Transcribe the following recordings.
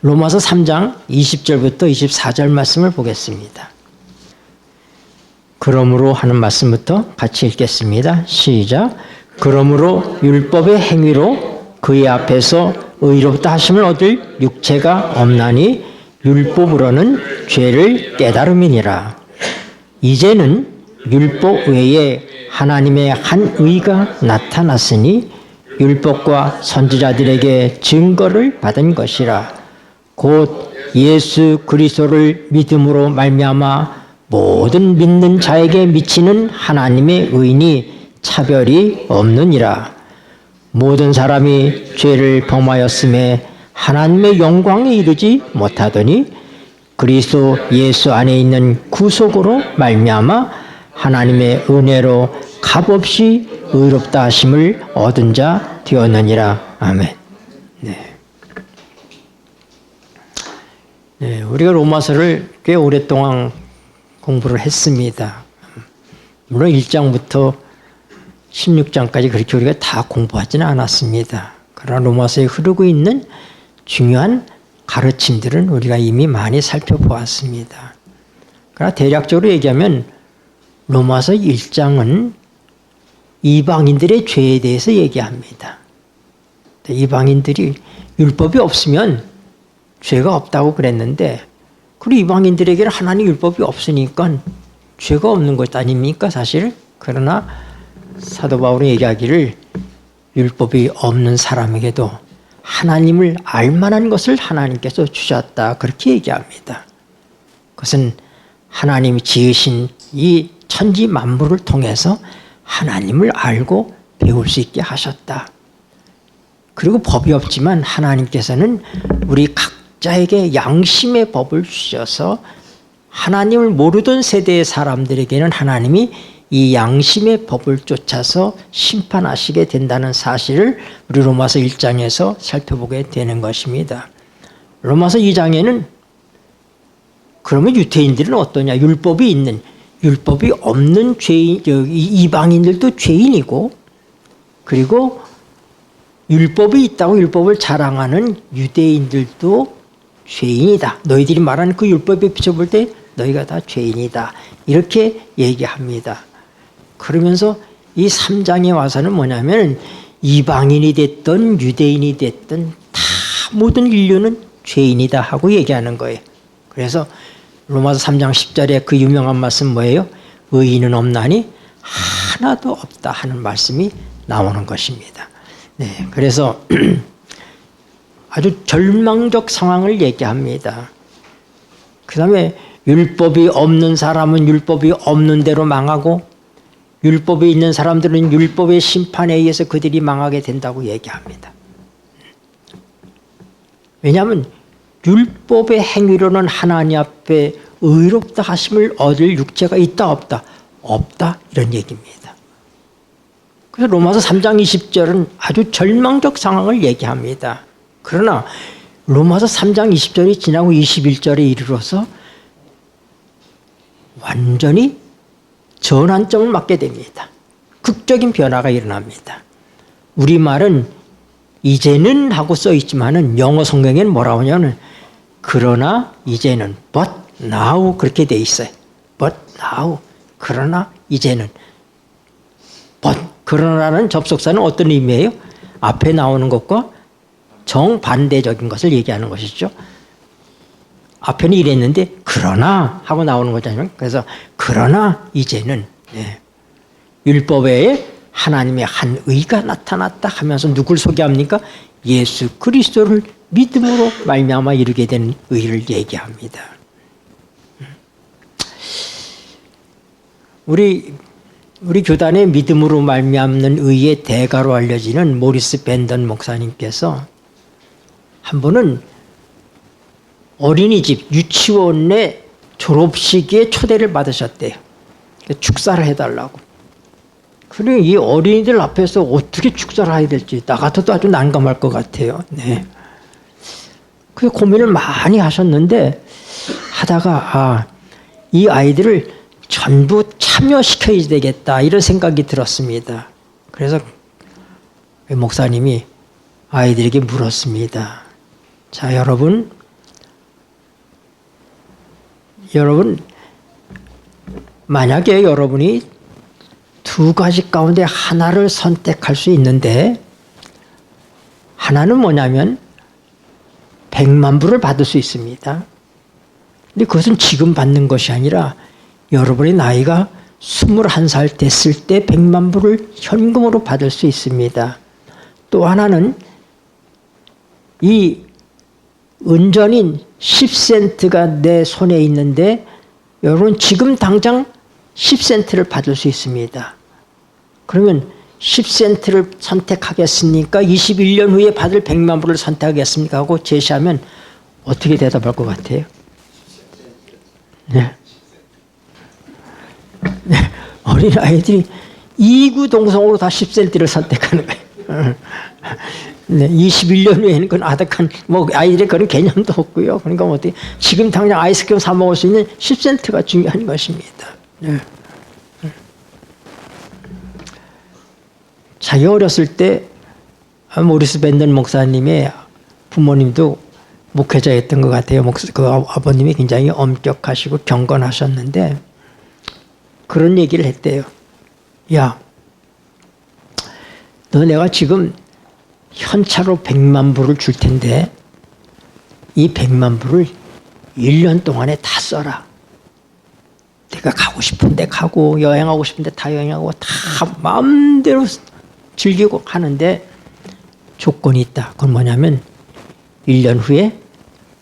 로마서 3장 20절부터 24절 말씀을 보겠습니다. 그러므로 하는 말씀부터 같이 읽겠습니다. 시작. 그러므로 율법의 행위로 그의 앞에서 의롭다 하심을 얻을 육체가 없나니 율법으로는 죄를 깨달음이니라. 이제는 율법 외에 하나님의 한 의가 나타났으니 율법과 선지자들에게 증거를 받은 것이라. 곧 예수 그리스도를 믿음으로 말미암아 모든 믿는 자에게 미치는 하나님의 의인이 차별이 없느니라. 모든 사람이 죄를 범하였음에 하나님의 영광에 이르지 못하더니 그리스도 예수 안에 있는 구속으로 말미암아 하나님의 은혜로 값없이 의롭다 하심을 얻은 자 되었느니라. 아멘. 네, 우리가 로마서를 꽤 오랫동안 공부를 했습니다. 물론 1장부터 16장까지 그렇게 우리가 다 공부하지는 않았습니다. 그러나 로마서에 흐르고 있는 중요한 가르침들은 우리가 이미 많이 살펴보았습니다. 그러나 대략적으로 얘기하면 로마서 1장은 이방인들의 죄에 대해서 얘기합니다. 이방인들이 율법이 없으면 죄가 없다고 그랬는데, 그리고 이방인들에게는 하나님 율법이 없으니까 죄가 없는 것 아닙니까 사실? 그러나 사도 바울은 얘기하기를 율법이 없는 사람에게도 하나님을 알만한 것을 하나님께서 주셨다, 그렇게 얘기합니다. 그것은 하나님이 지으신 이 천지 만물을 통해서 하나님을 알고 배울 수 있게 하셨다. 그리고 법이 없지만 하나님께서는 우리 각자에게 양심의 법을 주셔서 하나님을 모르던 세대의 사람들에게는 하나님이 이 양심의 법을 쫓아서 심판하시게 된다는 사실을 우리 로마서 1장에서 살펴보게 되는 것입니다. 로마서 2장에는 그러면 유대인들은 어떠냐? 율법이 없는 죄인, 이방인들도 죄인이고, 그리고 율법이 있다고 율법을 자랑하는 유대인들도 죄인이다. 너희들이 말하는 그 율법에 비춰볼 때 너희가 다 죄인이다. 이렇게 얘기합니다. 그러면서 이 3장에 와서는 뭐냐면 이방인이 됐든 유대인이 됐든 다 모든 인류는 죄인이다 하고 얘기하는 거예요. 그래서 로마서 3장 10절에 그 유명한 말씀 뭐예요? 의인은 없나니 하나도 없다 하는 말씀이 나오는 것입니다. 네, 그래서 아주 절망적 상황을 얘기합니다. 그 다음에 율법이 없는 사람은 율법이 없는 대로 망하고, 율법이 있는 사람들은 율법의 심판에 의해서 그들이 망하게 된다고 얘기합니다. 왜냐하면 율법의 행위로는 하나님 앞에 의롭다 하심을 얻을 육체가 있다 없다? 없다, 이런 얘기입니다. 그래서 로마서 3장 20절은 아주 절망적 상황을 얘기합니다. 그러나 로마서 3장 20절이 지나고 21절에 이르러서 완전히 전환점을 맞게 됩니다. 극적인 변화가 일어납니다. 우리말은 이제는 하고 써 있지만은 영어 성경에는 뭐라고 하냐면 그러나 이제는 but now 그렇게 돼 있어요. but now 그러나 이제는 but 그러나라는 접속사는 어떤 의미예요? 앞에 나오는 것과 정반대적인 것을 얘기하는 것이죠. 앞에는 이랬는데 그러나 하고 나오는 거잖아요. 그래서 그러나 이제는 율법에 하나님의 한 의가 나타났다 하면서 누굴 소개합니까? 예수 그리스도를 믿음으로 말미암아 이르게 된 의를 얘기합니다. 우리 교단의 믿음으로 말미암는 의의 대가로 알려지는 모리스 벤던 목사님께서 한 번은 어린이집 유치원의 졸업식에 초대를 받으셨대요. 축사를 해달라고. 그리고 이 어린이들 앞에서 어떻게 축사를 해야 될지 나 같아도 아주 난감할 것 같아요. 네. 그 고민을 많이 하셨는데 하다가 이 아이들을 전부 참여시켜야 되겠다 이런 생각이 들었습니다. 그래서 목사님이 아이들에게 물었습니다. 자, 여러분 여러분, 만약에 여러분이 두 가지 가운데 하나를 선택할 수 있는데, 하나는 뭐냐면 100만 불을 받을 수 있습니다. 근데 그것은 지금 받는 것이 아니라 여러분의 나이가 21살 됐을 때 100만 불을 현금으로 받을 수 있습니다. 또 하나는 이 은전인 10센트가 내 손에 있는데 여러분 지금 당장 10센트를 받을 수 있습니다. 그러면 10센트를 선택하겠습니까? 21년 후에 받을 100만 불을 선택하겠습니까? 하고 제시하면 어떻게 대답할 것 같아요? 네. 네. 어린아이들이 이구동성으로 다 10센트를 선택하는 거예요. 네. 21년 후에는 그건 아득한, 아이들의 그런 개념도 없고요. 그러니까 어떻게, 지금 당장 아이스크림 사 먹을 수 있는 10센트가 중요한 것입니다. 네. 자기 어렸을 때 모리스 밴던 목사님의 부모님도 목회자였던 것 같아요. 그 아버님이 굉장히 엄격하시고 경건하셨는데 그런 얘기를 했대요. 야, 너 내가 지금 현찰로 100만 불을 줄 텐데 이 100만 불을 1년 동안에 다 써라. 내가 가고 싶은데 가고 여행하고 싶은데 다 여행하고 다 마음대로 즐기고 하는데 조건이 있다. 그건 뭐냐면 1년 후에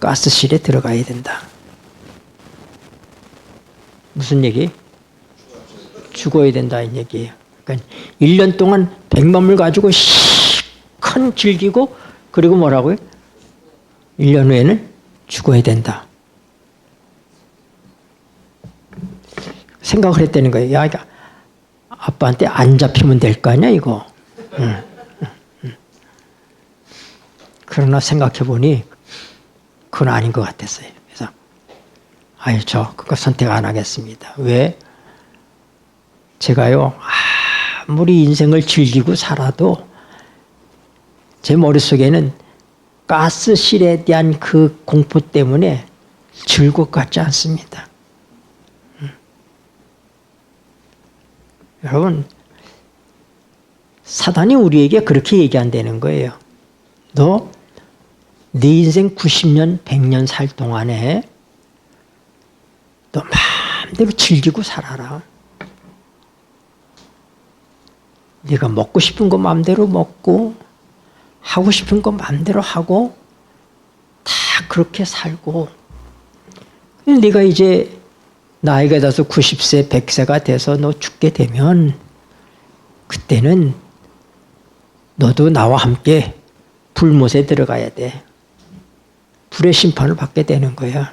가스실에 들어가야 된다. 무슨 얘기? 죽어야 된다 이 얘기예요. 그러니까 1년 동안 100만 불 가지고 큰 즐기고 그리고 뭐라고요? 1년 후에는 죽어야 된다. 생각을 했다는 거예요. 야, 아빠한테 안 잡히면 될 거 아니야 이거. 그러나 생각해 보니 그건 아닌 것 같았어요. 그래서 저 그거 선택 안 하겠습니다. 왜? 제가요 아무리 인생을 즐기고 살아도 제 머릿속에는 가스실에 대한 그 공포 때문에 즐겁 같지 않습니다. 여러분, 사단이 우리에게 그렇게 얘기한다는 거예요. 너 네 인생 90년, 100년 살 동안에 너 마음대로 즐기고 살아라. 네가 먹고 싶은 거 마음대로 먹고 하고 싶은 거 마음대로 하고 다 그렇게 살고 네가 이제 나이가 들어서 90세, 100세가 돼서 너 죽게 되면 그때는 너도 나와 함께 불못에 들어가야 돼. 불의 심판을 받게 되는 거야.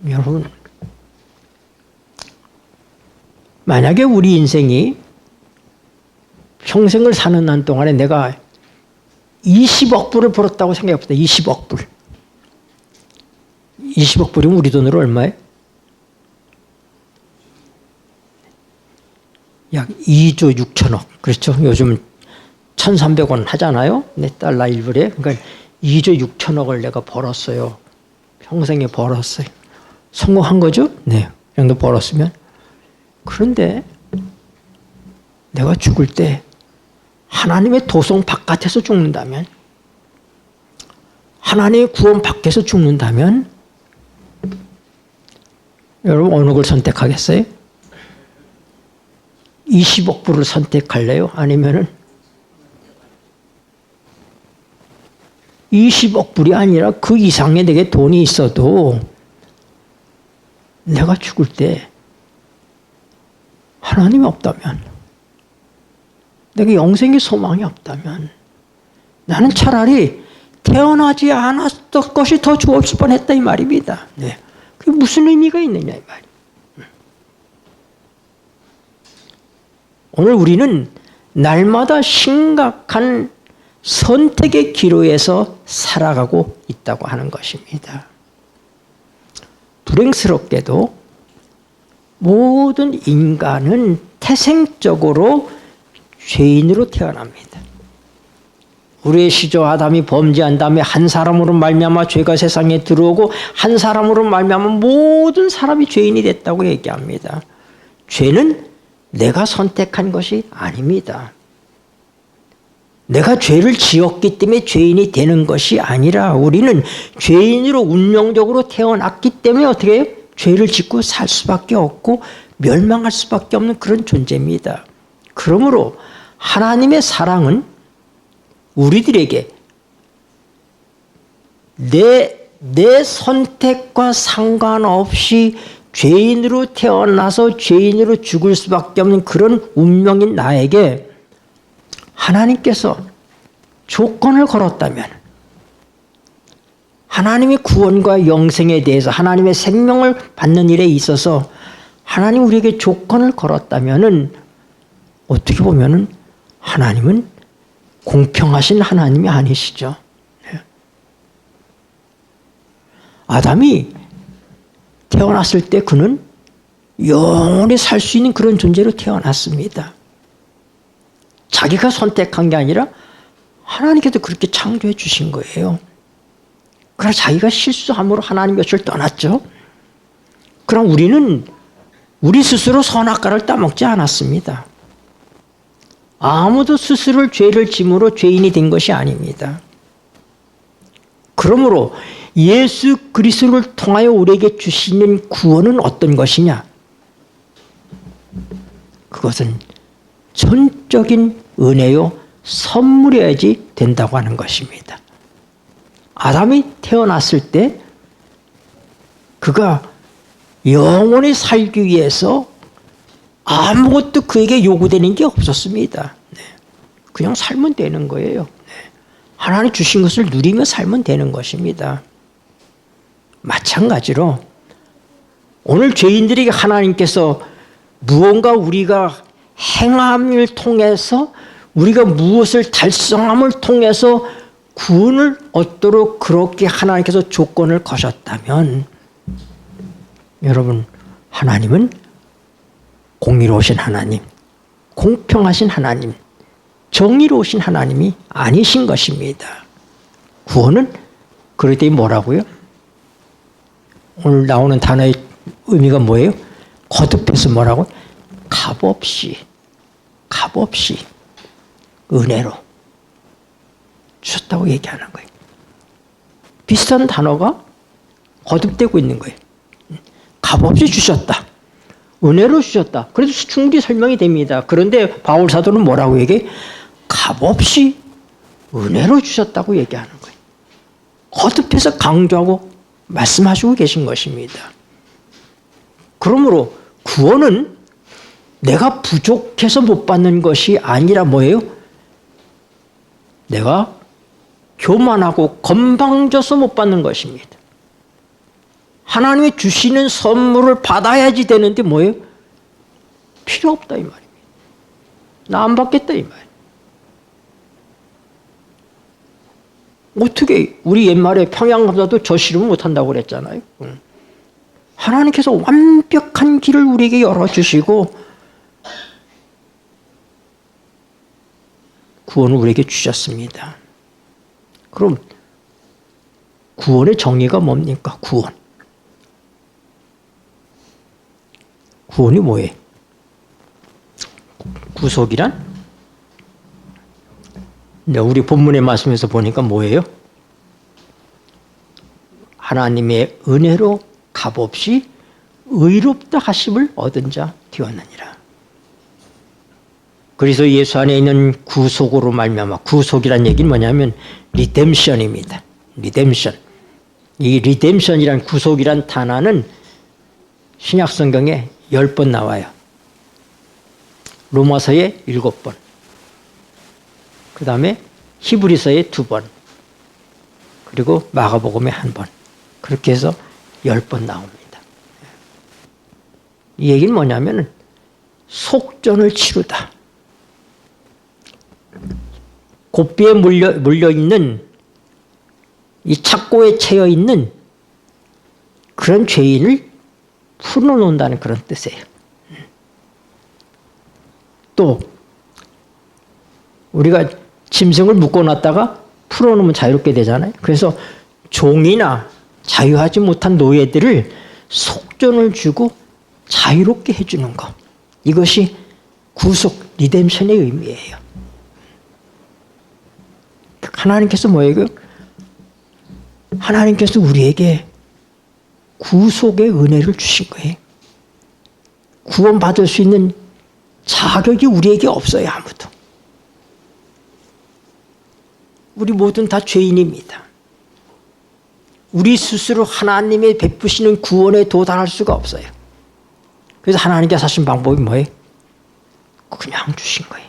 여러분, 만약에 우리 인생이 평생을 사는 한 동안에 내가 20억 불을 벌었다고 생각해봅시다. 20억 불. 20억 불이면 우리 돈으로 얼마예요? 약 2조 6천억. 그렇죠? 요즘 1,300원 하잖아요? 네, 달러 1불에. 그러니까 2조 6천억을 내가 벌었어요. 평생에 벌었어요. 성공한 거죠? 네. 그 정도 벌었으면. 그런데 내가 죽을 때 하나님의 도성 바깥에서 죽는다면, 하나님의 구원 밖에서 죽는다면, 여러분 어느 걸 선택하겠어요? 20억 불을 선택할래요? 아니면은 20억 불이 아니라 그 이상의 내게 돈이 있어도 내가 죽을 때 하나님이 없다면, 내게 영생의 소망이 없다면 나는 차라리 태어나지 않았던 것이 더 좋았을 뻔했다 이 말입니다. 네. 그게 무슨 의미가 있느냐 이 말이에요. 오늘 우리는 날마다 심각한 선택의 기로에서 살아가고 있다고 하는 것입니다. 불행스럽게도 모든 인간은 태생적으로 죄인으로 태어납니다. 우리의 시조 아담이 범죄한 다음에 한 사람으로 말미암아 죄가 세상에 들어오고 한 사람으로 말미암아 모든 사람이 죄인이 됐다고 얘기합니다. 죄는 내가 선택한 것이 아닙니다. 내가 죄를 지었기 때문에 죄인이 되는 것이 아니라 우리는 죄인으로 운명적으로 태어났기 때문에 어떻게 해요? 죄를 짓고 살 수밖에 없고 멸망할 수밖에 없는 그런 존재입니다. 그러므로 하나님의 사랑은 우리들에게 내 선택과 상관없이 죄인으로 태어나서 죄인으로 죽을 수밖에 없는 그런 운명인 나에게 하나님께서 조건을 걸었다면, 하나님의 구원과 영생에 대해서 하나님의 생명을 받는 일에 있어서 하나님 우리에게 조건을 걸었다면은 어떻게 보면은 하나님은 공평하신 하나님이 아니시죠. 아담이 태어났을 때 그는 영원히 살 수 있는 그런 존재로 태어났습니다. 자기가 선택한 게 아니라 하나님께서 그렇게 창조해 주신 거예요. 그러나 자기가 실수함으로 하나님 곁을 떠났죠. 그럼 우리는 우리 스스로 선악과를 따먹지 않았습니다. 아무도 스스로 죄를 짐으로 죄인이 된 것이 아닙니다. 그러므로 예수 그리스도를 통하여 우리에게 주시는 구원은 어떤 것이냐? 그것은 전적인 은혜요 선물이어야지 된다고 하는 것입니다. 아담이 태어났을 때 그가 영원히 살기 위해서 아무것도 그에게 요구되는 게 없었습니다. 그냥 살면 되는 거예요. 하나님 주신 것을 누리며 살면 되는 것입니다. 마찬가지로 오늘 죄인들에게 하나님께서 무언가 우리가 행함을 통해서 우리가 무엇을 달성함을 통해서 구원을 얻도록 그렇게 하나님께서 조건을 거셨다면 여러분, 하나님은 공의로우신 하나님, 공평하신 하나님, 정의로우신 하나님이 아니신 것입니다. 구원은 그럴 때 뭐라고요? 오늘 나오는 단어의 의미가 뭐예요? 거듭해서 뭐라고? 값없이 은혜로 주셨다고 얘기하는 거예요. 비슷한 단어가 거듭되고 있는 거예요. 값없이 주셨다. 은혜로 주셨다. 그래도 충분히 설명이 됩니다. 그런데 바울 사도는 뭐라고 얘기해? 값없이 은혜로 주셨다고 얘기하는 거예요. 거듭해서 강조하고 말씀하시고 계신 것입니다. 그러므로 구원은 내가 부족해서 못 받는 것이 아니라 뭐예요? 내가 교만하고 건방져서 못 받는 것입니다. 하나님이 주시는 선물을 받아야지 되는데 뭐예요? 필요 없다 이 말입니다. 나 안 받겠다 이 말. 어떻게 우리 옛말에 평양감사도 저 싫으면 못한다고 그랬잖아요. 하나님께서 완벽한 길을 우리에게 열어주시고 구원을 우리에게 주셨습니다. 그럼 구원의 정의가 뭡니까? 구원이 뭐예요? 구속이란? 우리 본문의 말씀에서 보니까 뭐예요? 하나님의 은혜로 값없이 의롭다 하심을 얻은 자 되었느니라. 그래서 예수 안에 있는 구속으로 말미암아, 구속이란 얘기는 뭐냐면 리뎀션입니다. 리뎀션. 이 리뎀션이란 구속이란 단어는 신약 성경에 10번 나와요. 로마서에 7번. 그 다음에 히브리서에 2번. 그리고 마가복음에 1번. 그렇게 해서 10번 나옵니다. 이 얘기는 뭐냐면 속전을 치르다. 고삐에 물려있는 이 착고에 채여있는 그런 죄인을 풀어놓는다는 그런 뜻이에요. 또 우리가 짐승을 묶어놨다가 풀어놓으면 자유롭게 되잖아요. 그래서 종이나 자유하지 못한 노예들을 속전을 주고 자유롭게 해주는 것. 이것이 구속, 리뎀션의 의미예요. 하나님께서 뭐예요? 하나님께서 우리에게 구속의 은혜를 주신 거예요. 구원받을 수 있는 자격이 우리에게 없어요, 아무도. 우리 모두는 다 죄인입니다. 우리 스스로 하나님의 베푸시는 구원에 도달할 수가 없어요. 그래서 하나님께서 하신 방법이 뭐예요? 그냥 주신 거예요.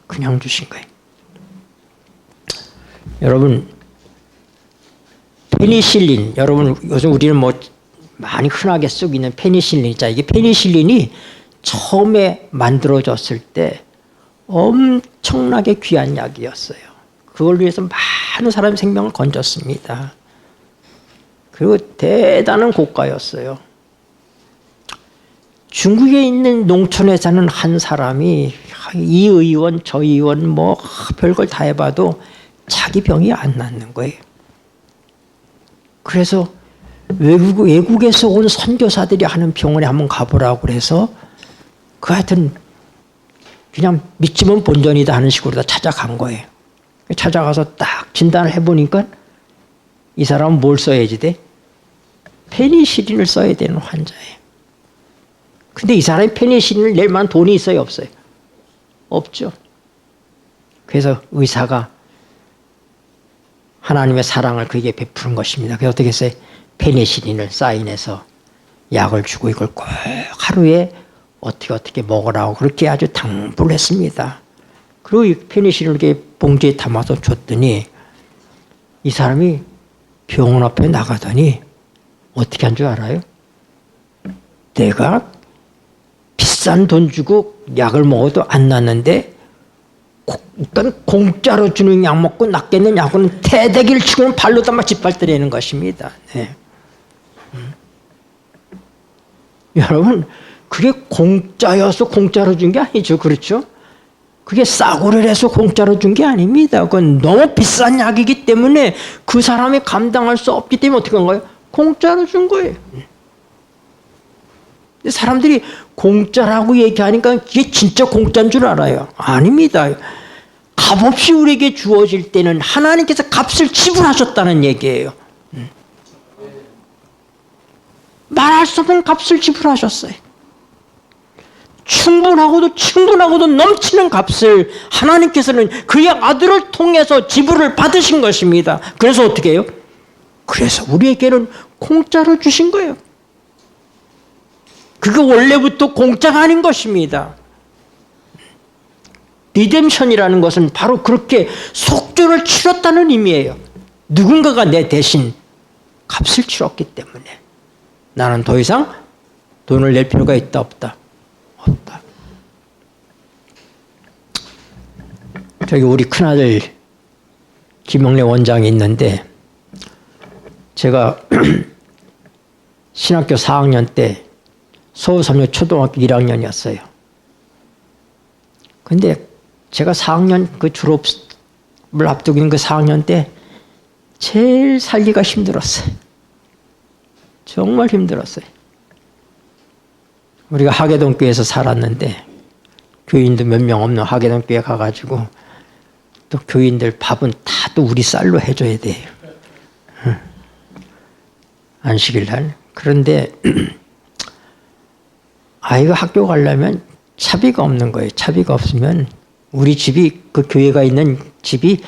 그냥 주신 거예요. 여러분, 페니실린, 여러분 요즘 우리는 뭐 많이 흔하게 쓰고 있는 페니실린 있잖아요. 이게 페니실린이 처음에 만들어졌을 때 엄청나게 귀한 약이었어요. 그걸 위해서 많은 사람의 생명을 건졌습니다. 그리고 대단한 고가였어요. 중국에 있는 농촌에 사는 한 사람이 이 의원 저 의원 뭐 별걸 다 해봐도 자기 병이 안 낫는 거예요. 그래서 외국에서 온 선교사들이 하는 병원에 한번 가보라고 그래서 그 하여튼 그냥 믿지면 본전이다 하는 식으로 다 찾아간 거예요. 찾아가서 딱 진단을 해보니까 이 사람은 뭘 써야지 돼? 페니실린을 써야 되는 환자예요. 근데 이 사람이 페니실린을 낼 만한 돈이 있어요, 없어요? 없죠. 그래서 의사가 하나님의 사랑을 그에게 베푸는 것입니다. 그래서 어떻게 했어요? 페니실린을 사인해서 약을 주고 이걸 꼭 하루에 어떻게 먹으라고 그렇게 아주 당부를 했습니다. 그리고 이 페니실린을 이렇게 봉지에 담아서 줬더니 이 사람이 병원 앞에 나가더니 어떻게 한 줄 알아요? 내가 비싼 돈 주고 약을 먹어도 안 낫는데 일단 공짜로 주는 약 먹고 낫겠는 약은 태대기를 치고는 발로 담아 짓밟더라는 것입니다. 네. 여러분, 그게 공짜여서 공짜로 준 게 아니죠. 그렇죠? 그게 싸구려를 해서 공짜로 준 게 아닙니다. 그건 너무 비싼 약이기 때문에 그 사람이 감당할 수 없기 때문에 어떻게 한 거예요? 공짜로 준 거예요. 근데 사람들이 공짜라고 얘기하니까 이게 진짜 공짜인 줄 알아요. 아닙니다. 값없이 우리에게 주어질 때는 하나님께서 값을 지불하셨다는 얘기예요. 말할 수 없는 값을 지불하셨어요. 충분하고도 넘치는 값을 하나님께서는 그의 아들을 통해서 지불을 받으신 것입니다. 그래서 어떻게 해요? 그래서 우리에게는 공짜로 주신 거예요. 그게 원래부터 공짜가 아닌 것입니다. 리뎀션이라는 것은 바로 그렇게 속죄를 치렀다는 의미예요. 누군가가 내 대신 값을 치렀기 때문에 나는 더 이상 돈을 낼 필요가 있다 없다? 없다. 저기 우리 큰아들 김영래 원장이 있는데 제가 신학교 4학년 때 서울섬유 초등학교 1학년이었어요. 근데 제가 4학년 그 졸업을 앞두고 있는 그 4학년 때 제일 살기가 힘들었어요. 정말 힘들었어요. 우리가 하계동 교회에서 살았는데 교인도 몇 명 없는 하계동 교회 가가지고 또 교인들 밥은 다 또 우리 쌀로 해줘야 돼요. 안식일 날. 그런데 아이가 학교 가려면 차비가 없는 거예요. 차비가 없으면 우리 집이 그 교회가 있는 집이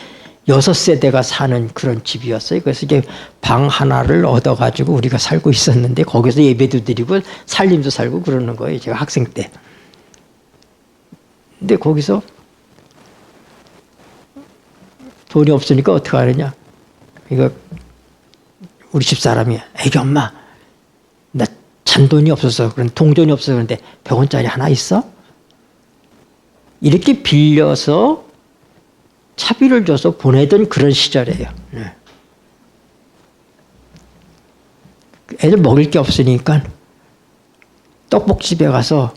6세대가 사는 그런 집이었어요. 그래서 이게 방 하나를 얻어가지고 우리가 살고 있었는데 거기서 예배도 드리고 살림도 살고 그러는 거예요. 제가 학생 때. 근데 거기서 돈이 없으니까 어떻게 하느냐. 이거 우리 집 사람이 애기 엄마 나 잔돈이 없어서 그런 동전이 없어서 그런데 100원짜리 하나 있어? 이렇게 빌려서 차비를 줘서 보내던 그런 시절이에요. 네. 애들 먹을 게 없으니까 떡볶이집에 가서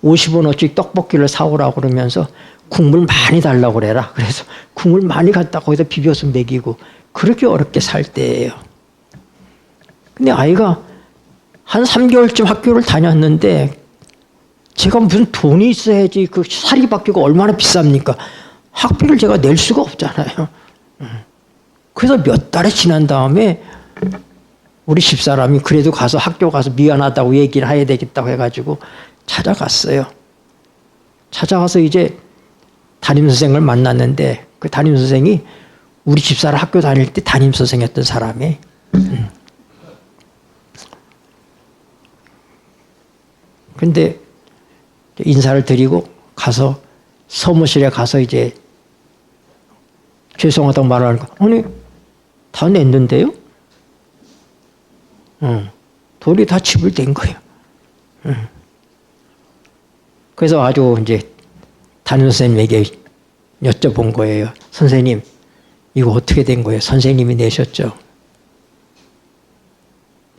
50원어치 떡볶이를 사오라고 그러면서 국물 많이 달라고 그래라. 그래서 국물 많이 갖다 거기다 비벼서 먹이고 그렇게 어렵게 살 때예요. 근데 아이가 한 3개월쯤 학교를 다녔는데 제가 무슨 돈이 있어야지 그 살이 바뀌고 얼마나 비쌉니까? 학비를 제가 낼 수가 없잖아요. 그래서 몇 달이 지난 다음에 우리 집사람이 그래도 가서 학교 가서 미안하다고 얘기를 해야 되겠다고 해가지고 찾아갔어요. 찾아가서 이제 담임선생을 만났는데 그 담임선생이 우리 집사람 학교 다닐 때 담임선생이었던 사람이 근데 인사를 드리고 가서 사무실에 가서 이제 죄송하다고 말하니까 아니 다 냈는데요? 돈이 다 지불된 거예요. 그래서 아주 이제 담임 선생님에게 여쭤본 거예요. 선생님 이거 어떻게 된 거예요? 선생님이 내셨죠?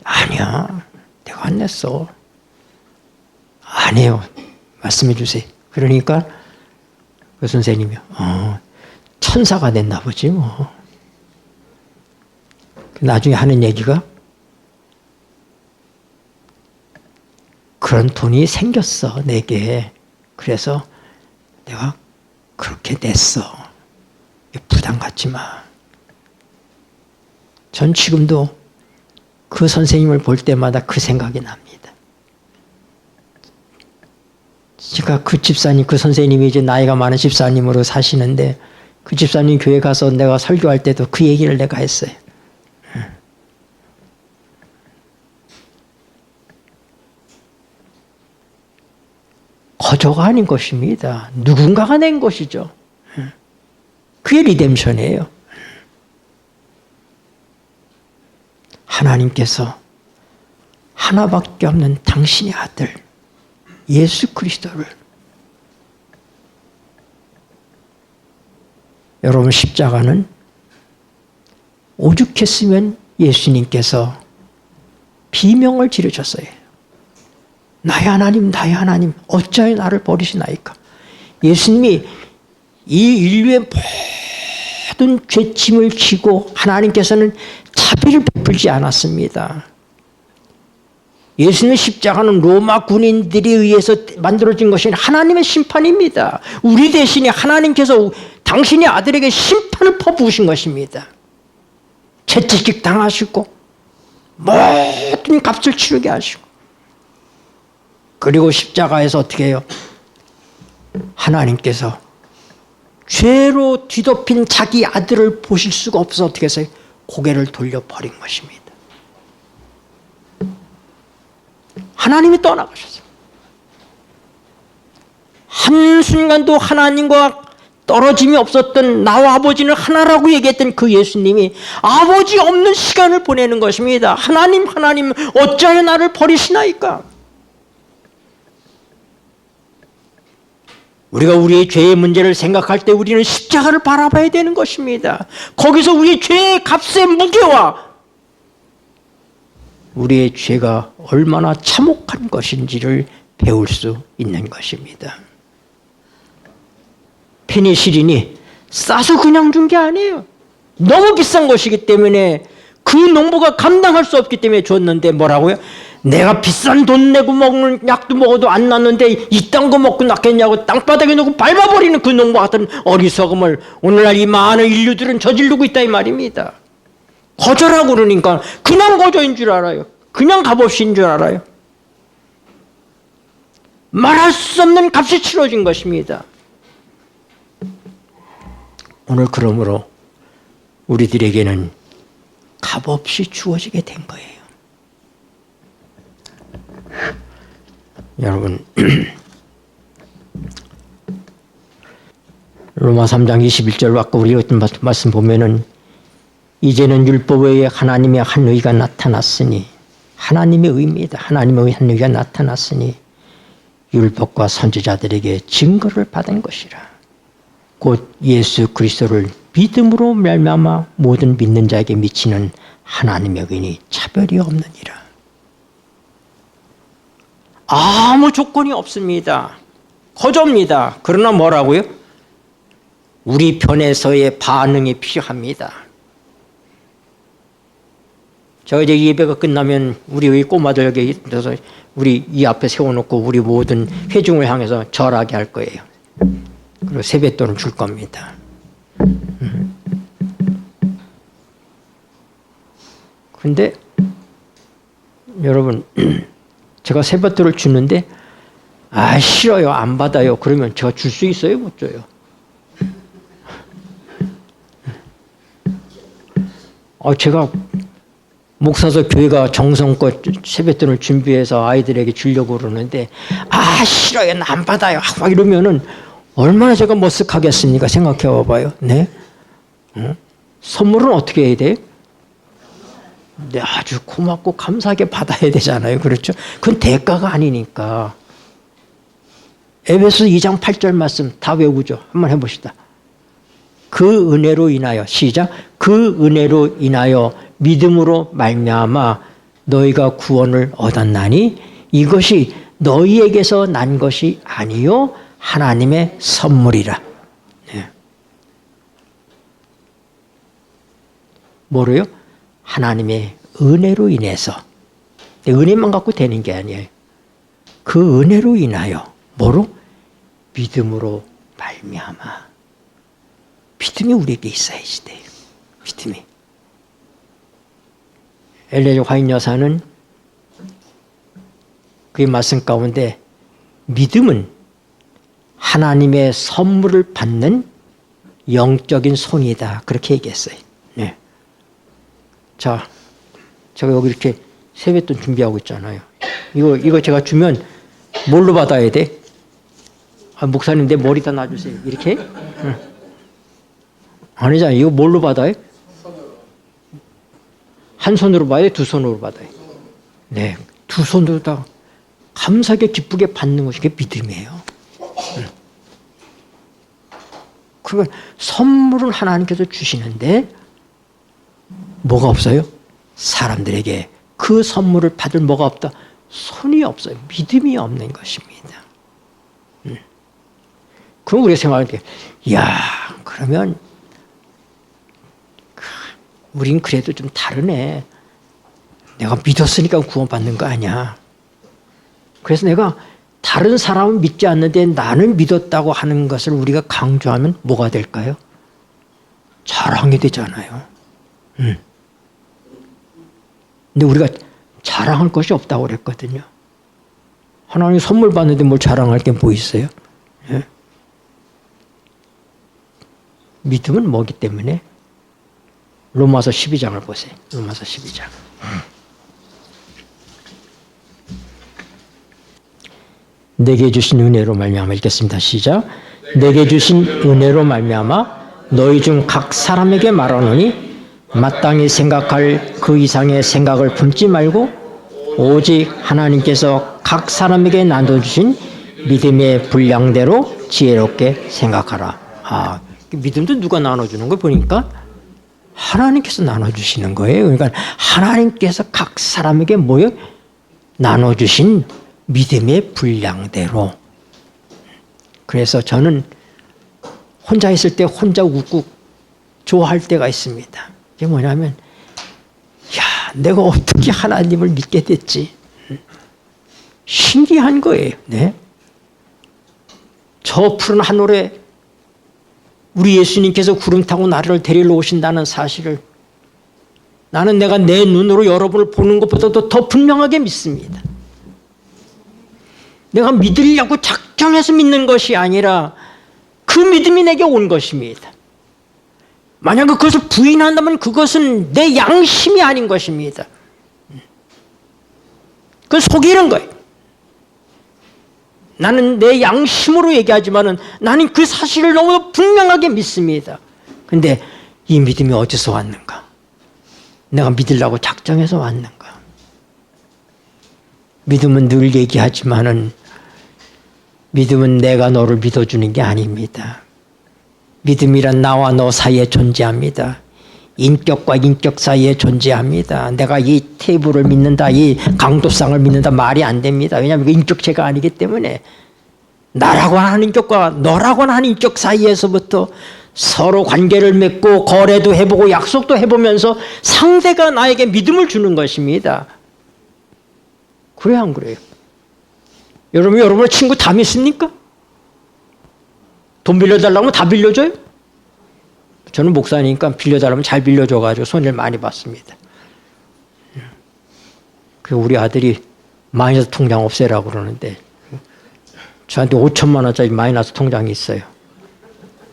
아니야 내가 안 냈어. 아니에요. 말씀해 주세요. 그러니까 그 선생님이 천사가 냈나 보지 뭐. 나중에 하는 얘기가 그런 돈이 생겼어 내게. 그래서 내가 그렇게 냈어. 부담 갖지 마. 전 지금도 그 선생님을 볼 때마다 그 생각이 납니다. 제가 그 집사님, 그 선생님이 이제 나이가 많은 집사님으로 사시는데 그 집사님 교회 가서 내가 설교할 때도 그 얘기를 내가 했어요. 거저가 아닌 것입니다. 누군가가 낸 것이죠. 그게 리뎀션이에요. 하나님께서 하나밖에 없는 당신의 아들 예수 그리스도를 여러분 십자가는 오죽했으면 예수님께서 비명을 지르셨어요. 나의 하나님 나의 하나님 어찌하여 나를 버리시나이까. 예수님이 이 인류의 모든 죄짐을 지고 하나님께서는 자비를 베풀지 않았습니다. 예수님의 십자가는 로마 군인들에 의해서 만들어진 것이 하나님의 심판입니다. 우리 대신에 하나님께서 당신의 아들에게 심판을 퍼부으신 것입니다. 채찍질 당하시고 모든 값을 치르게 하시고 그리고 십자가에서 어떻게 해요? 하나님께서 죄로 뒤덮인 자기 아들을 보실 수가 없어서 어떻게 해서 고개를 돌려버린 것입니다. 하나님이 떠나가셨어요. 한순간도 하나님과 떨어짐이 없었던 나와 아버지는 하나라고 얘기했던 그 예수님이 아버지 없는 시간을 보내는 것입니다. 하나님 하나님 어찌하여 나를 버리시나이까. 우리가 우리의 죄의 문제를 생각할 때 우리는 십자가를 바라봐야 되는 것입니다. 거기서 우리의 죄의 값의 무게와 우리의 죄가 얼마나 참혹한 것인지를 배울 수 있는 것입니다. 페니실린이 싸서 그냥 준 게 아니에요. 너무 비싼 것이기 때문에 그 농부가 감당할 수 없기 때문에 줬는데 뭐라고요? 내가 비싼 돈 내고 먹는 약도 먹어도 안 낫는데 이딴 거 먹고 낫겠냐고 땅바닥에 놓고 밟아버리는 그 농부 같은 어리석음을 오늘날 이 많은 인류들은 저지르고 있다 이 말입니다. 거절하고 그러니까 그냥 거저인 줄 알아요. 그냥 값없이인 줄 알아요. 말할 수 없는 값이 치러진 것입니다. 오늘 그러므로 우리들에게는 값없이 주어지게 된 거예요. 여러분 로마 3장 21절 아까 우리 어떤 말씀 보면은 이제는 율법 외에 하나님의 한 의가 나타났으니 하나님의 의입니다. 하나님의 한 의가 나타났으니 율법과 선지자들에게 증거를 받은 것이라. 곧 예수 그리스도를 믿음으로 말미암아 모든 믿는 자에게 미치는 하나님의 의는 차별이 없느니라. 아무 조건이 없습니다. 거저입니다. 그러나 뭐라고요? 우리 편에서의 반응이 필요합니다. 저 이제 예배가 끝나면 우리 꼬마들 여기 있어서 우리 이 앞에 세워놓고 우리 모든 회중을 향해서 절하게 할 거예요. 그리고 세뱃돈을 줄 겁니다. 근데 여러분, 제가 세뱃돈을 주는데 싫어요, 안 받아요. 그러면 제가 줄 수 있어요, 못 줘요? 제가 목사서 교회가 정성껏 세뱃돈을 준비해서 아이들에게 주려고 그러는데 싫어요, 나 안 받아요 막 이러면은 얼마나 제가 머쓱하겠습니까? 생각해 봐봐요. 네? 선물은 어떻게 해야 돼요? 네, 아주 고맙고 감사하게 받아야 되잖아요. 그렇죠? 그건 대가가 아니니까. 에베소 2장 8절 말씀 다 외우죠. 한번 해봅시다. 그 은혜로 인하여, 시작. 그 은혜로 인하여 믿음으로 말미암아 너희가 구원을 얻었나니 이것이 너희에게서 난 것이 아니요 하나님의 선물이라. 네. 뭐로요? 하나님의 은혜로 인해서. 은혜만 갖고 되는 게 아니에요. 그 은혜로 인하여 뭐로? 믿음으로 말미암아. 믿음이 우리에게 있어야지 돼요. 믿음이. 엘레 화인 여사는 그의 말씀 가운데 믿음은 하나님의 선물을 받는 영적인 손이다. 그렇게 얘기했어요. 네. 자, 제가 여기 이렇게 세뱃돈 준비하고 있잖아요. 이거 제가 주면 뭘로 받아야 돼? 목사님 내 머리다 놔주세요. 이렇게? 응. 아니잖아요. 이거 뭘로 받아요? 한 손으로 받아요? 두 손으로 받아요? 네, 두 손으로 다 감사하게 기쁘게 받는 것이 믿음이에요. 응. 그러면 선물은 하나님께서 주시는데 뭐가 없어요? 사람들에게 그 선물을 받을 뭐가 없다? 손이 없어요. 믿음이 없는 것입니다. 그럼 우리가 생각할 때, 그러면 우린 그래도 좀 다르네. 내가 믿었으니까 구원받는 거 아니야. 그래서 내가 다른 사람은 믿지 않는데 나는 믿었다고 하는 것을 우리가 강조하면 뭐가 될까요? 자랑이 되잖아요. 근데 우리가 자랑할 것이 없다고 그랬거든요. 하나님 선물 받는데 뭘 자랑할 게 뭐 있어요? 예? 믿음은 뭐기 때문에? 로마서 12장을 보세요. 로마서 12장. 내게 주신 은혜로 말미암아 읽겠습니다. 시작. 내게 주신 은혜로 말미암아 너희 중 각 사람에게 말하노니 마땅히 생각할 그 이상의 생각을 품지 말고 오직 하나님께서 각 사람에게 나눠주신 믿음의 분량대로 지혜롭게 생각하라. 믿음도 누가 나눠주는 거 보니까 하나님께서 나눠주시는 거예요. 그러니까 하나님께서 각 사람에게 나눠주신 믿음의 분량대로. 그래서 저는 혼자 있을 때 혼자 웃고 좋아할 때가 있습니다. 이게 뭐냐면 내가 어떻게 하나님을 믿게 됐지? 신기한 거예요. 네? 저 푸른 하늘에 우리 예수님께서 구름 타고 나를 데리러 오신다는 사실을 나는 내가 내 눈으로 여러분을 보는 것보다도 더 분명하게 믿습니다. 내가 믿으려고 작정해서 믿는 것이 아니라 그 믿음이 내게 온 것입니다. 만약 그것을 부인한다면 그것은 내 양심이 아닌 것입니다. 그건 속이는 거예요. 나는 내 양심으로 얘기하지만은 나는 그 사실을 너무나 분명하게 믿습니다. 근데 이 믿음이 어디서 왔는가? 내가 믿으려고 작정해서 왔는가? 믿음은 늘 얘기하지만은 믿음은 내가 너를 믿어주는 게 아닙니다. 믿음이란 나와 너 사이에 존재합니다. 인격과 인격 사이에 존재합니다. 내가 이 테이블을 믿는다, 이 강도상을 믿는다 말이 안 됩니다. 왜냐하면 인격체가 아니기 때문에 나라고 하는 인격과 너라고 하는 인격 사이에서부터 서로 관계를 맺고 거래도 해보고 약속도 해보면서 상대가 나에게 믿음을 주는 것입니다. 그래요, 안 그래요? 여러분의 친구 다 믿습니까? 돈 빌려달라고 하면 다 빌려줘요? 저는 목사니까 빌려달라면 잘 빌려줘가지고 손해를 많이 봤습니다. 그 우리 아들이 마이너스 통장 없애라고 그러는데 저한테 5천만 원짜리 마이너스 통장이 있어요.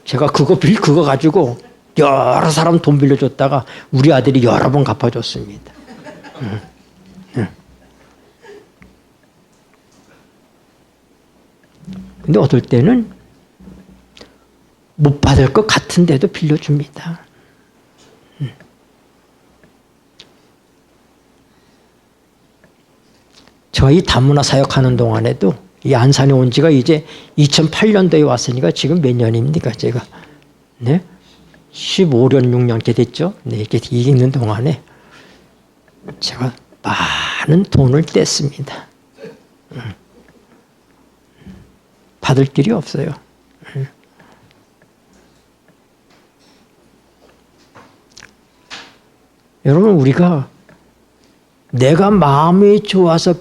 제가 그거 가지고 여러 사람 돈 빌려줬다가 우리 아들이 여러 번 갚아줬습니다. 근데 어떨 때는 못 받을 것 같은데도 빌려줍니다. 저희 다문화 사역하는 동안에도 이 안산에 온 지가 이제 2008년도에 왔으니까 지금 몇 년입니까? 제가. 네? 15년, 6년 게 됐죠? 네, 이렇게 있는 동안에 제가 많은 돈을 뗐습니다. 받을 길이 없어요. 여러분, 우리가 내가 마음이 좋아서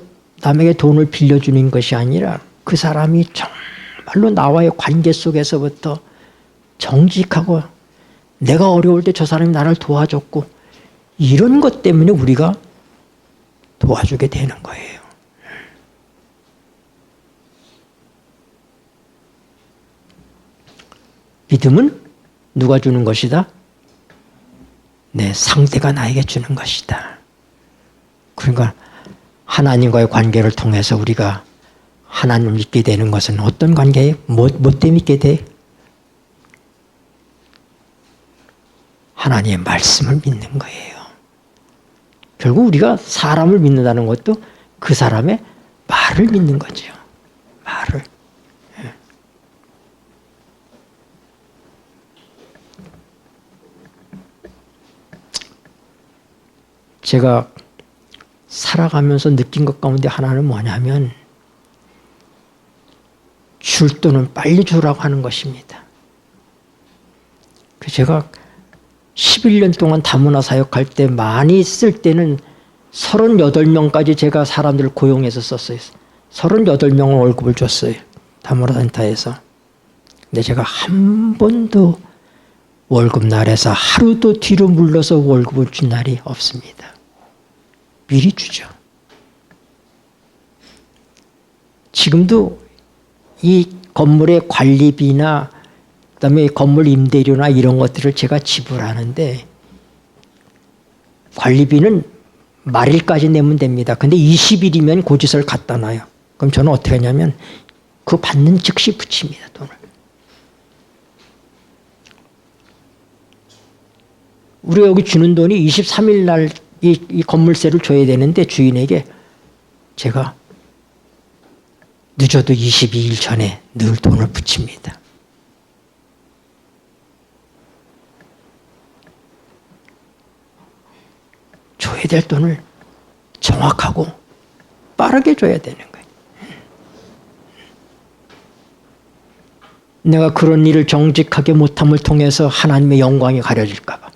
남에게 돈을 빌려주는 것이 아니라 그 사람이 정말로 나와의 관계 속에서부터 정직하고 내가 어려울 때 저 사람이 나를 도와줬고 이런 것 때문에 우리가 도와주게 되는 거예요. 믿음은 누가 주는 것이다? 내 상대가 나에게 주는 것이다. 그러니까 하나님과의 관계를 통해서 우리가 하나님을 믿게 되는 것은 어떤 관계예요? 뭐 때문에 믿게 돼? 하나님의 말씀을 믿는 거예요. 결국 우리가 사람을 믿는다는 것도 그 사람의 말을 믿는 거죠. 말을. 제가 살아가면서 느낀 것 가운데 하나는 뭐냐면 줄 돈은 빨리 주라고 하는 것입니다. 제가 11년 동안 다문화 사역할 때 많이 쓸 때는 38명까지 제가 사람들을 고용해서 썼어요. 38명을 월급을 줬어요. 다문화 센터에서. 근데 제가 한 번도 월급 날에서 하루도 뒤로 물러서 월급을 준 날이 없습니다. 미리 주죠. 지금도 이 건물의 관리비나 그다음에 건물 임대료나 이런 것들을 제가 지불하는데 관리비는 말일까지 내면 됩니다. 근데 20일이면 고지서를 갖다 놔요. 그럼 저는 어떻게 하냐면 그 받는 즉시 붙입니다. 돈을. 우리가 여기 주는 돈이 23일 날 이 건물세를 줘야 되는데 주인에게 제가 늦어도 22일 전에 늘 돈을 붙입니다. 줘야 될 돈을 정확하고 빠르게 줘야 되는 거예요. 내가 그런 일을 정직하게 못함을 통해서 하나님의 영광이 가려질까 봐.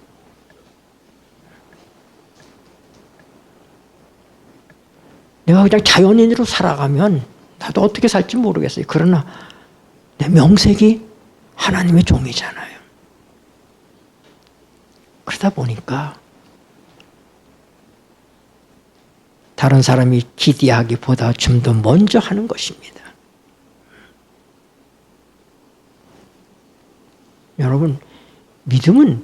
내가 그냥 자연인으로 살아가면 나도 어떻게 살지 모르겠어요. 그러나 내 명색이 하나님의 종이잖아요. 그러다 보니까 다른 사람이 기대하기보다 좀 더 먼저 하는 것입니다. 여러분, 믿음은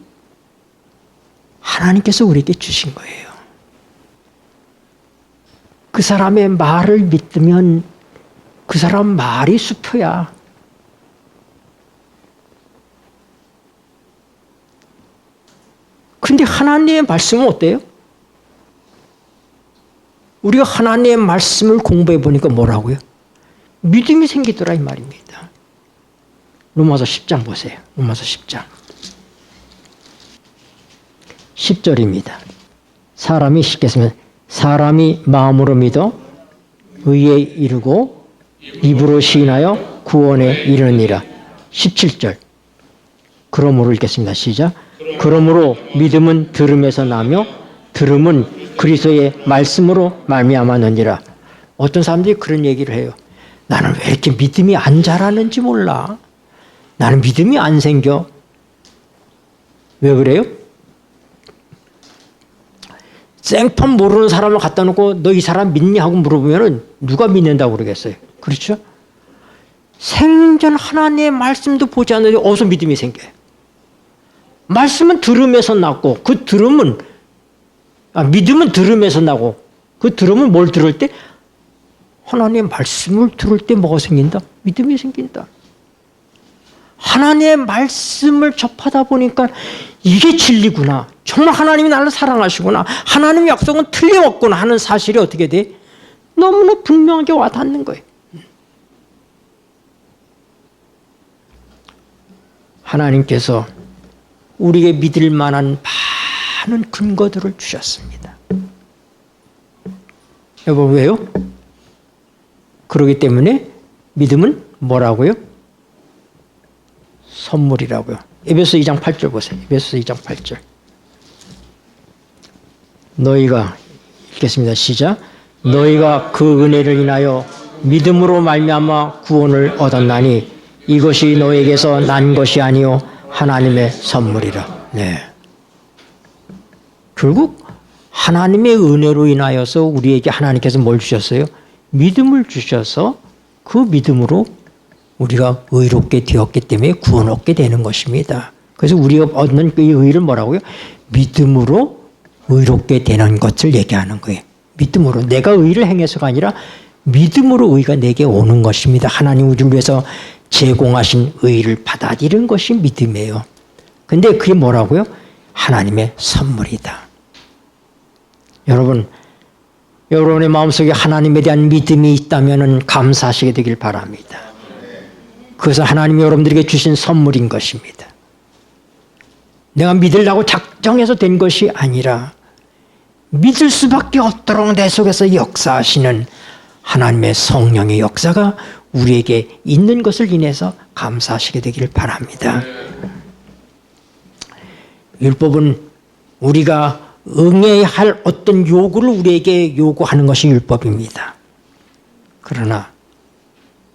하나님께서 우리에게 주신 거예요. 그 사람의 말을 믿으면 그 사람 말이 수표야. 근데 하나님의 말씀은 어때요? 우리가 하나님의 말씀을 공부해 보니까 뭐라고요? 믿음이 생기더라 이 말입니다. 로마서 10장 보세요. 로마서 10장. 10절입니다. 사람이 읽겠습니다. 사람이 마음으로 믿어 의에 이르고 입으로 시인하여 구원에 이르느니라. 17절. 그러므로 읽겠습니다. 시작. 그러므로 믿음은 들음에서 나며 들음은 그리스도의 말씀으로 말미암았느니라. 어떤 사람들이 그런 얘기를 해요. 나는 왜 이렇게 믿음이 안 자라는지 몰라. 나는 믿음이 안 생겨. 왜 그래요? 생판 모르는 사람을 갖다 놓고 너 이 사람 믿니? 하고 물어보면 누가 믿는다고 그러겠어요. 그렇죠? 생전 하나님의 말씀도 보지 않는데 어디서 믿음이 생겨요? 말씀은 들음에서 났고 그 들음은 믿음은 들음에서 나고 그 들음은 뭘 들을 때? 하나님의 말씀을 들을 때 뭐가 생긴다? 믿음이 생긴다. 하나님의 말씀을 접하다 보니까 이게 진리구나. 정말 하나님이 나를 사랑하시구나. 하나님의 약속은 틀림없구나 하는 사실이 어떻게 돼? 너무나 분명하게 와닿는 거예요. 하나님께서 우리에게 믿을 만한 많은 근거들을 주셨습니다. 여보, 왜요? 그러기 때문에 믿음은 뭐라고요? 선물이라고요. 에베소 2장 8절 보세요. 에베소 2장 8절. 너희가 읽겠습니다. 시작. 너희가 그 은혜를 인하여 믿음으로 말미암아 구원을 얻었나니 이것이 너에게서 난 것이 아니요 하나님의 선물이라. 네. 결국 하나님의 은혜로 인하여서 우리에게 하나님께서 뭘 주셨어요? 믿음을 주셔서 그 믿음으로 우리가 의롭게 되었기 때문에 구원을 얻게 되는 것입니다. 그래서 우리가 얻는 이 의를 뭐라고요? 믿음으로 의롭게 되는 것을 얘기하는 거예요. 믿음으로. 내가 의를 행해서가 아니라 믿음으로 의가 내게 오는 것입니다. 하나님 우리를 위해서 제공하신 의를 받아들이는 것이 믿음이에요. 근데 그게 뭐라고요? 하나님의 선물이다. 여러분의 마음속에 하나님에 대한 믿음이 있다면 감사하시게 되길 바랍니다. 그것은 하나님이 여러분들에게 주신 선물인 것입니다. 내가 믿으려고 작정해서 된 것이 아니라 믿을 수밖에 없도록 내 속에서 역사하시는 하나님의 성령의 역사가 우리에게 있는 것을 인해서 감사하시게 되기를 바랍니다. 율법은 우리가 응해야 할 어떤 요구를 우리에게 요구하는 것이 율법입니다. 그러나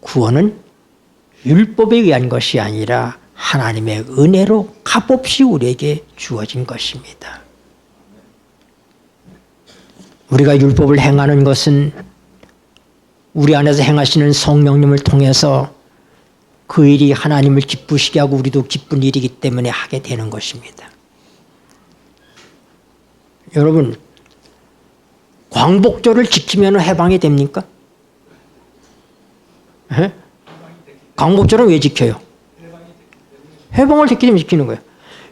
구원은 율법에 의한 것이 아니라 하나님의 은혜로 값없이 우리에게 주어진 것입니다. 우리가 율법을 행하는 것은 우리 안에서 행하시는 성령님을 통해서 그 일이 하나님을 기쁘시게 하고 우리도 기쁜 일이기 때문에 하게 되는 것입니다. 여러분, 광복절을 지키면 해방이 됩니까? 에? 광복절은 왜 지켜요? 해방을 지키기 때문에 지키는 거예요.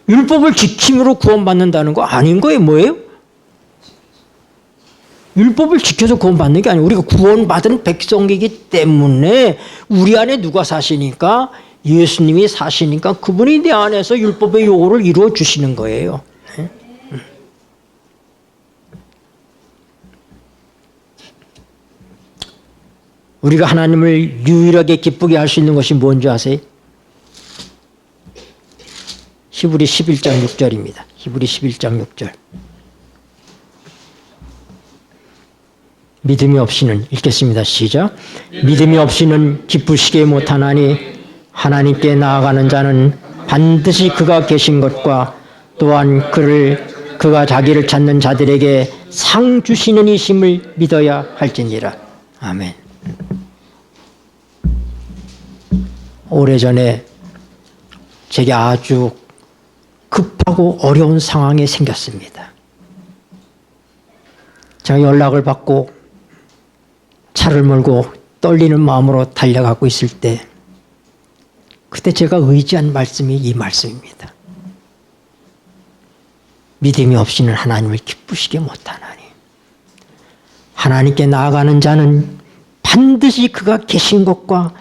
율법을 지킴으로 구원받는다는 거 아닌 거예요. 뭐예요? 율법을 지켜서 구원받는 게 아니에요. 우리가 구원받은 백성이기 때문에 우리 안에 누가 사시니까? 예수님이 사시니까 그분이 내 안에서 율법의 요구를 이루어 주시는 거예요. 우리가 하나님을 유일하게 기쁘게 할 수 있는 것이 뭔지 아세요? 히브리 11장 6절입니다. 히브리 11장 6절. 믿음이 없이는 읽겠습니다. 시작. 믿음이 없이는 기쁘시게 못하나니 하나님께 나아가는 자는 반드시 그가 계신 것과 또한 그가 자기를 찾는 자들에게 상 주시는 이심을 믿어야 할지니라. 아멘. 오래전에 제게 아주 급하고 어려운 상황이 생겼습니다. 제가 연락을 받고 차를 몰고 떨리는 마음으로 달려가고 있을 때 그때 제가 의지한 말씀이 이 말씀입니다. 믿음이 없이는 하나님을 기쁘시게 못하나니 하나님께 나아가는 자는 반드시 그가 계신 것과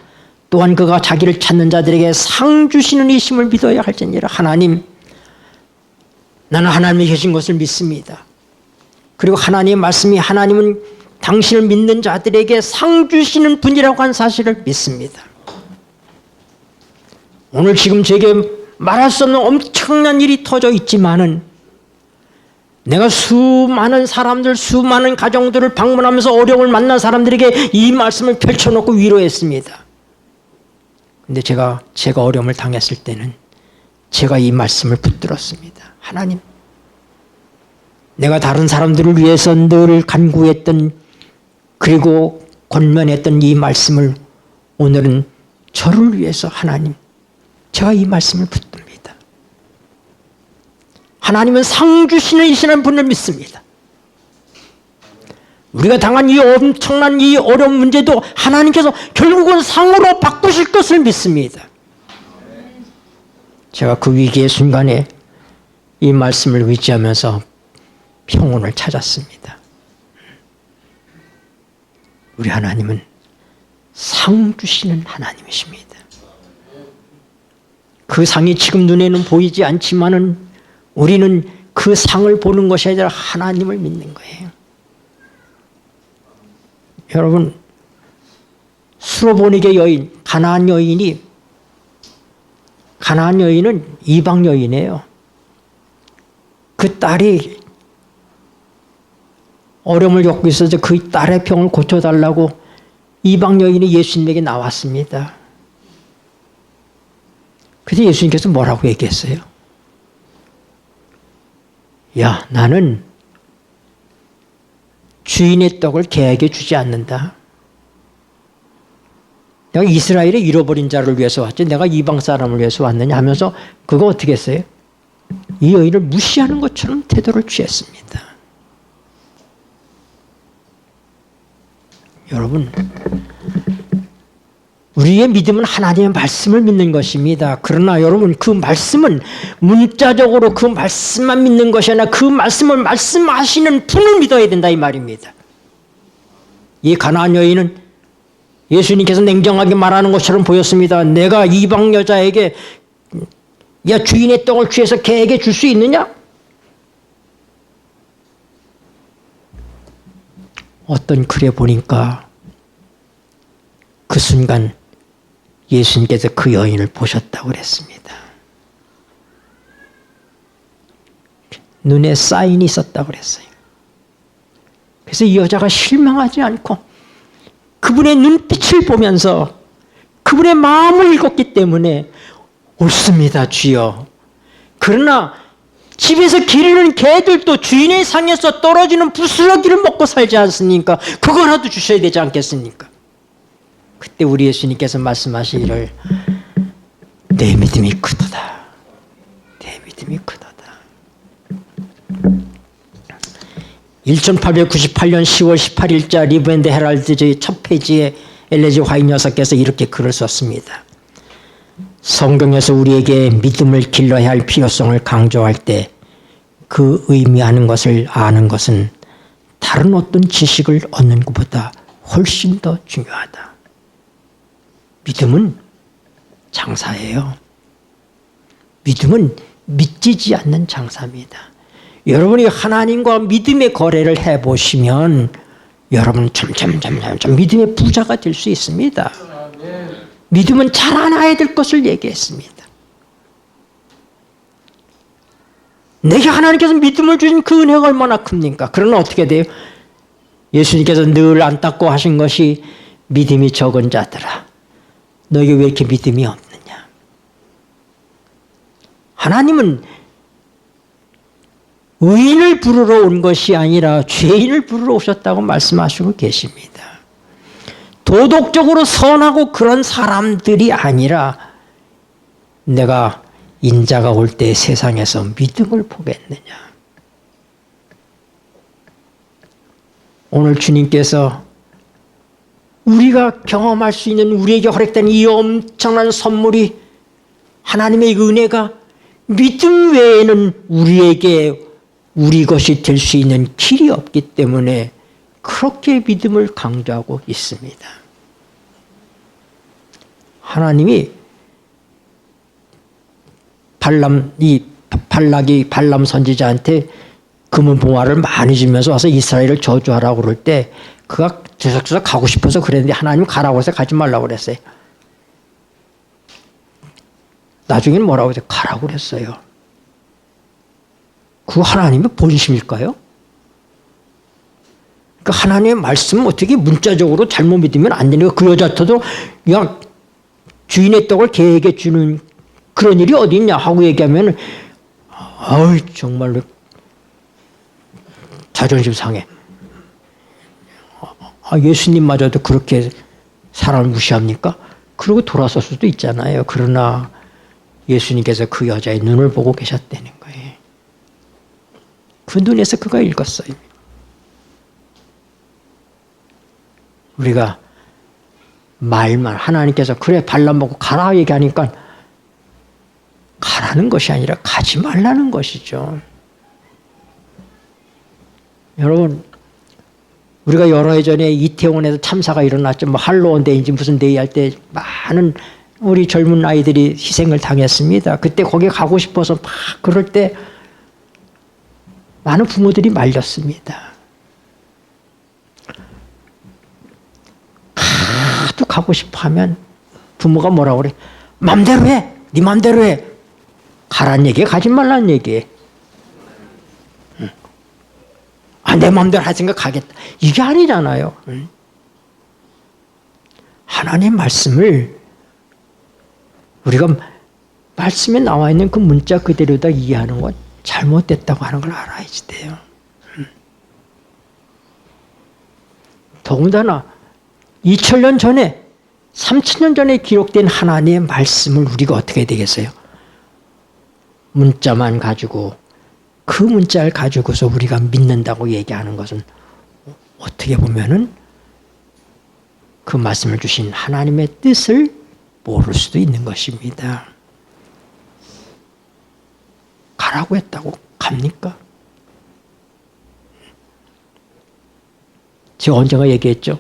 또한 그가 자기를 찾는 자들에게 상 주시는 이심을 믿어야 할지니라. 하나님, 나는 하나님이 계신 것을 믿습니다. 그리고 하나님의 말씀이 하나님은 당신을 믿는 자들에게 상 주시는 분이라고 하는 사실을 믿습니다. 오늘 지금 제게 말할 수 없는 엄청난 일이 터져 있지만은 내가 수많은 사람들, 수많은 가정들을 방문하면서 어려움을 만난 사람들에게 이 말씀을 펼쳐놓고 위로했습니다. 근데 제가 어려움을 당했을 때는 제가 이 말씀을 붙들었습니다. 하나님, 내가 다른 사람들을 위해서 늘 간구했던 그리고 권면했던 이 말씀을 오늘은 저를 위해서 하나님, 제가 이 말씀을 붙듭니다. 하나님은 상 주시는 이시는 분을 믿습니다. 우리가 당한 이 엄청난 이 어려운 문제도 하나님께서 결국은 상으로 바꾸실 것을 믿습니다. 제가 그 위기의 순간에 이 말씀을 의지하면서 평온을 찾았습니다. 우리 하나님은 상 주시는 하나님이십니다. 그 상이 지금 눈에는 보이지 않지만은 우리는 그 상을 보는 것이 아니라 하나님을 믿는 거예요. 여러분, 수로보니게 여인, 가나안 여인은 이방 여인이에요. 그 딸이 어려움을 겪고 있어서 그 딸의 병을 고쳐달라고 이방 여인이 예수님에게 나왔습니다. 그래서 예수님께서 뭐라고 얘기했어요? 야, 나는 주인의 떡을 개에게 주지 않는다. 내가 이스라엘의 잃어버린 자를 위해서 왔지 내가 이방 사람을 위해서 왔느냐 하면서 그거 어떻게 했어요? 이 여인을 무시하는 것처럼 태도를 취했습니다. 여러분, 우리의 믿음은 하나님의 말씀을 믿는 것입니다. 그러나 여러분, 그 말씀은 문자적으로 그 말씀만 믿는 것이 아니라 그 말씀을 말씀하시는 분을 믿어야 된다 이 말입니다. 이 가나안 여인은 예수님께서 냉정하게 말하는 것처럼 보였습니다. 내가 이방 여자에게 야 주인의 떡을 취해서 개에게 줄 수 있느냐? 어떤 글에 보니까 그 순간 예수님께서 그 여인을 보셨다고 그랬습니다. 눈에 사인이 있었다고 그랬어요. 그래서 이 여자가 실망하지 않고 그분의 눈빛을 보면서 그분의 마음을 읽었기 때문에 옳습니다, 주여. 그러나 집에서 기르는 개들도 주인의 상에서 떨어지는 부스러기를 먹고 살지 않습니까? 그거라도 주셔야 되지 않겠습니까? 그때 우리 예수님께서 말씀하시기를 내 믿음이 크도다. 내 믿음이 크도다. 1898년 10월 18일자 리브앤드 헤럴드의 첫 페이지에 엘레지 화이트 여사께서 이렇게 글을 썼습니다. 성경에서 우리에게 믿음을 길러야 할 필요성을 강조할 때 그 의미하는 것을 아는 것은 다른 어떤 지식을 얻는 것보다 훨씬 더 중요하다. 믿음은 장사예요. 믿음은 믿지지 않는 장사입니다. 여러분이 하나님과 믿음의 거래를 해보시면 여러분은 점점 믿음의 부자가 될 수 있습니다. 믿음은 자라나야 될 것을 얘기했습니다. 내게 하나님께서 믿음을 주신 그 은혜가 얼마나 큽니까? 그러나 어떻게 돼요? 예수님께서 늘 안타까워 하신 것이 믿음이 적은 자들아, 너에게 왜 이렇게 믿음이 없느냐? 하나님은 의인을 부르러 온 것이 아니라 죄인을 부르러 오셨다고 말씀하시고 계십니다. 도덕적으로 선하고 그런 사람들이 아니라 내가 인자가 올 때 세상에서 믿음을 보겠느냐. 오늘 주님께서 우리가 경험할 수 있는 우리에게 허락된 이 엄청난 선물이 하나님의 은혜가 믿음 외에는 우리에게 우리 것이 될 수 있는 길이 없기 때문에 그렇게 믿음을 강조하고 있습니다. 발람 선지자한테 금은 봉화를 많이 주면서 와서 이스라엘을 저주하라고 그럴 때 그가 들썩들썩 가고 싶어서 그랬는데 하나님 가라고 해서 가지 말라고 그랬어요. 나중에는 뭐라고 해서 가라고 그랬어요. 그 하나님의 본심일까요? 그 하나님의 말씀은 어떻게 문자적으로 잘못 믿으면 안 되니까 그 여자한테도 그냥 주인의 떡을 개에게 주는 그런 일이 어디 있냐 하고 얘기하면 정말로 자존심 상해. 예수님마저도 그렇게 사람을 무시합니까? 그러고 돌아설 수도 있잖아요. 그러나 예수님께서 그 여자의 눈을 보고 계셨다는 거예요. 그 눈에서 그가 읽었어요. 우리가 말만 하나님께서 그래 발람 보고 가라 얘기하니까 가라는 것이 아니라 가지 말라는 것이죠. 여러분 우리가 여러 해 전에 이태원에서 참사가 일어났죠. 뭐 할로원 데이인지 무슨 데이 할 때 많은 우리 젊은 아이들이 희생을 당했습니다. 그때 거기 가고 싶어서 막 그럴 때 많은 부모들이 말렸습니다. 하도 가고 싶어 하면 부모가 뭐라고 그래? 맘대로 해! 네 맘대로 해! 가란 얘기해? 가지 말란 얘기해? 내 맘대로 할 생각 가겠다. 이게 아니잖아요. 하나님의 말씀을 우리가 말씀에 나와 있는 그 문자 그대로다 이해하는 건 잘못됐다고 하는 걸 알아야지 돼요. 더군다나 2000년 전에 3000년 전에 기록된 하나님의 말씀을 우리가 어떻게 되겠어요? 문자만 가지고 그 문자를 가지고서 우리가 믿는다고 얘기하는 것은 어떻게 보면은 그 말씀을 주신 하나님의 뜻을 모를 수도 있는 것입니다. 가라고 했다고 갑니까? 제가 언젠가 얘기했죠.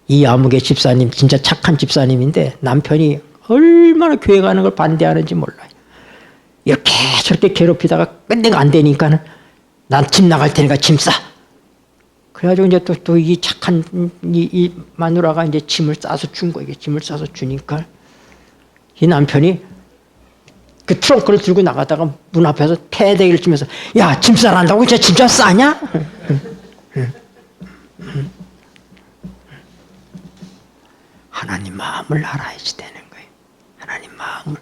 이 아무개 집사님 진짜 착한 집사님인데 남편이 얼마나 교회 가는 걸 반대하는지 몰라요. 이렇게 저렇게 괴롭히다가 끝내가 안 되니까는 난 집 나갈 테니까 짐 싸. 그래가지고 이제 또 이 착한 이 마누라가 이제 짐을 싸서 준 거예요. 짐을 싸서 주니까 이 남편이 그 트렁크를 들고 나가다가 문 앞에서 패대기를 치면서 야, 짐 싸란다고 이제 진짜 싸냐? 하나님 마음을 알아야지 되는 거예요. 하나님 마음을.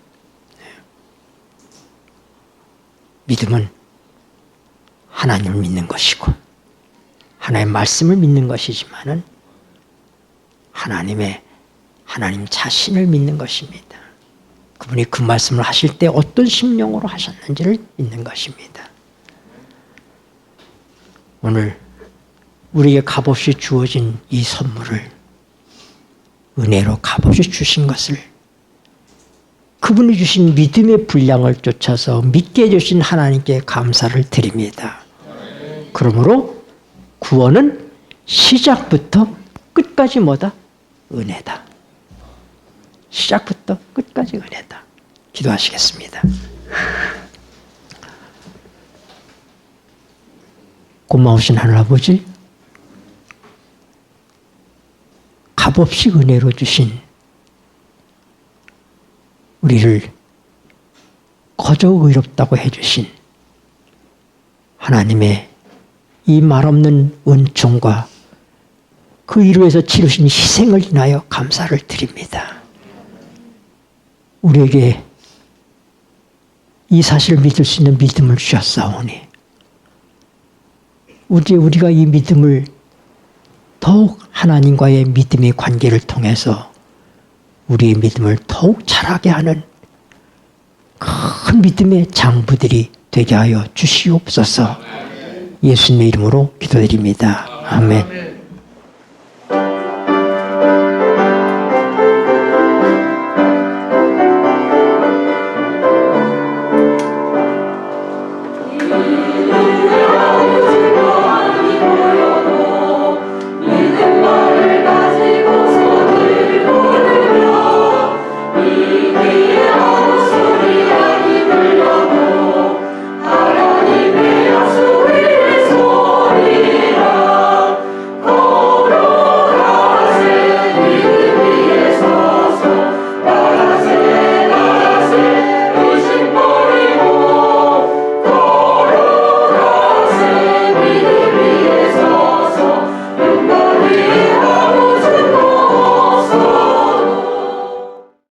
믿음은 하나님을 믿는 것이고 하나님의 말씀을 믿는 것이지만은 하나님 자신을 믿는 것입니다. 그분이 그 말씀을 하실 때 어떤 심령으로 하셨는지를 믿는 것입니다. 오늘 우리에게 값없이 주어진 이 선물을 은혜로 값없이 주신 것을 그분이 주신 믿음의 분량을 쫓아서 믿게 해주신 하나님께 감사를 드립니다. 그러므로 구원은 시작부터 끝까지 뭐다? 은혜다. 시작부터 끝까지 은혜다. 기도하시겠습니다. 고마우신 하늘아버지, 값없이 은혜로 주신 우리를 거저 의롭다고 해주신 하나님의 이 말없는 은총과 그 이로 해서 치르신 희생을 인하여 감사를 드립니다. 우리에게 이 사실을 믿을 수 있는 믿음을 주셨사오니 우리가 이 믿음을 더욱 하나님과의 믿음의 관계를 통해서 우리의 믿음을 더욱 자라게 하는 큰 믿음의 장부들이 되게 하여 주시옵소서. 예수님의 이름으로 기도드립니다. 아멘.